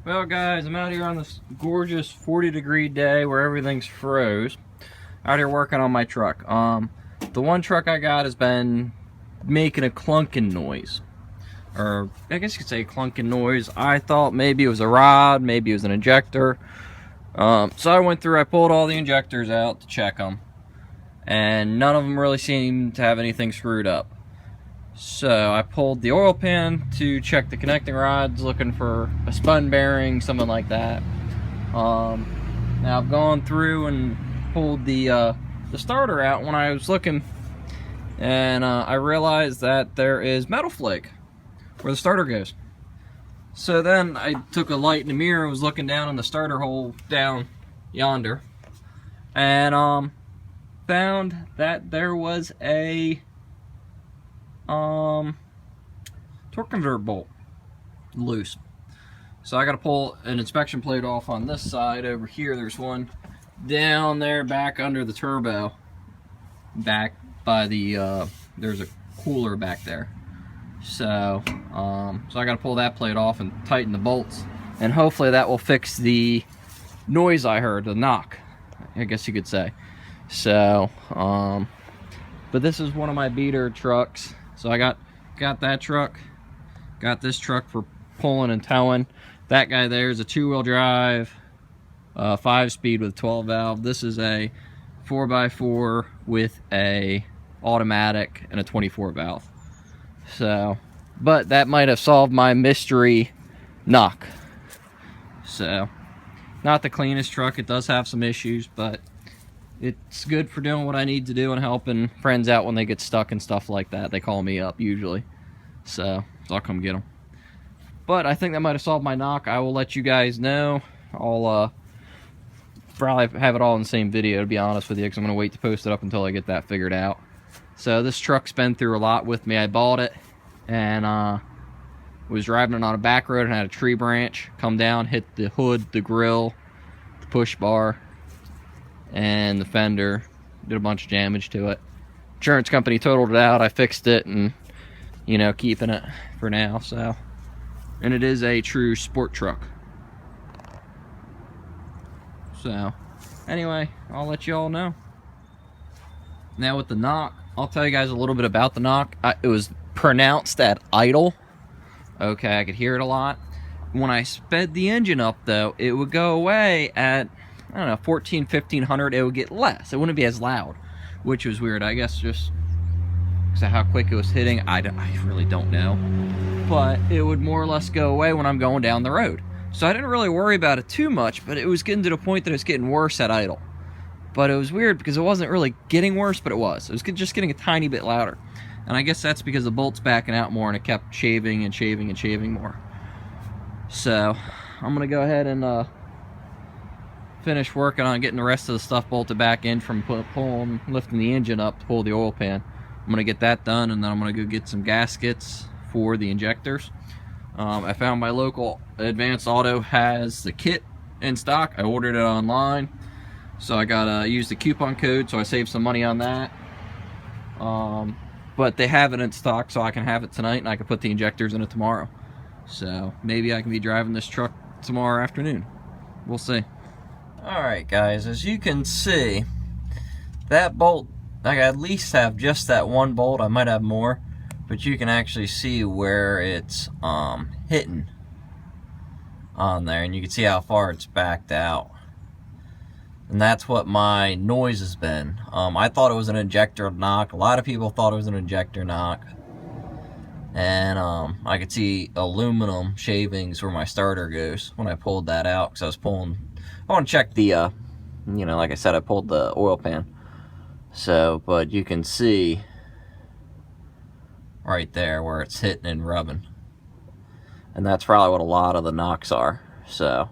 Well guys, I'm out here on this gorgeous 40-degree day where everything's froze. Out here working on my truck. The one truck I got has been making a clunking noise. Or I guess you could say clunking noise. I thought maybe it was a rod, maybe it was an injector. So I went through, I pulled all the injectors out to check them. And none of them really seemed to have anything screwed up. So I pulled the oil pan to check the connecting rods, looking for a spun bearing, something like that. Now I've gone through and pulled the starter out when I was looking, and I realized that there is metal flake where the starter goes. So then I took a light in the mirror and was looking down in the starter hole down yonder, and found that there was a torque converter bolt loose. So I got to pull an inspection plate off on this side. Over here there's one down there back under the turbo, back by the there's a cooler back there. So so I got to pull that plate off and tighten the bolts, and hopefully that will fix the noise I heard, the knock, I guess you could say. So but this is one of my beater trucks. So I got that truck, got this truck for pulling and towing. That guy there is a 2-wheel drive, 5-speed with 12 valve. This is a 4x4 with a automatic and a 24 valve. So, but that might have solved my mystery knock. So, not the cleanest truck. It does have some issues, but it's good for doing what I need to do and helping friends out when they get stuck and stuff like that. They call me up usually, so I'll come get them. But I think that might have solved my knock. I will let you guys know. I'll probably have it all in the same video, to be honest with you, because I'm going to wait to post it up until I get that figured out. So this truck's been through a lot with me. I bought it and was driving it on a back road and had a tree branch come down, hit the hood, the grill, the push bar, and the fender. Did a bunch of damage to it. Insurance company totaled it out. I fixed it, and you know, keeping it for now. So, and it is a true sport truck. So anyway, I'll let you all know. Now with the knock, I'll tell you guys a little bit about the knock. It was pronounced at idle. Okay, I could hear it a lot. When I sped the engine up though, it would go away at, I don't know, 14, 1500. It would get less. It wouldn't be as loud, which was weird. I guess just because of how quick it was hitting. I really don't know. But it would more or less go away when I'm going down the road. So I didn't really worry about it too much, but it was getting to the point that it was getting worse at idle. But it was weird because it wasn't really getting worse, but it was. It was just getting a tiny bit louder. And I guess that's because the bolt's backing out more and it kept shaving and shaving and shaving more. So I'm going to go ahead and finish working on getting the rest of the stuff bolted back in from lifting the engine up to pull the oil pan. I'm going to get that done, and then I'm going to go get some gaskets for the injectors. I found my local Advanced Auto has the kit in stock. I ordered it online, so I got to use the coupon code, so I saved some money on that. But they have it in stock, so I can have it tonight, and I can put the injectors in it tomorrow. So maybe I can be driving this truck tomorrow afternoon. We'll see. Alright guys, as you can see, that bolt, I at least have just that one bolt. I might have more, but you can actually see where it's hitting on there, and you can see how far it's backed out. And that's what my noise has been. I thought it was an injector knock. A lot of people thought it was an injector knock. And I could see aluminum shavings where my starter goes when I pulled that out, because I was pulling, I want to check the you know, like I said, I pulled the oil pan. So, but you can see right there where it's hitting and rubbing. And that's probably what a lot of the knocks are. So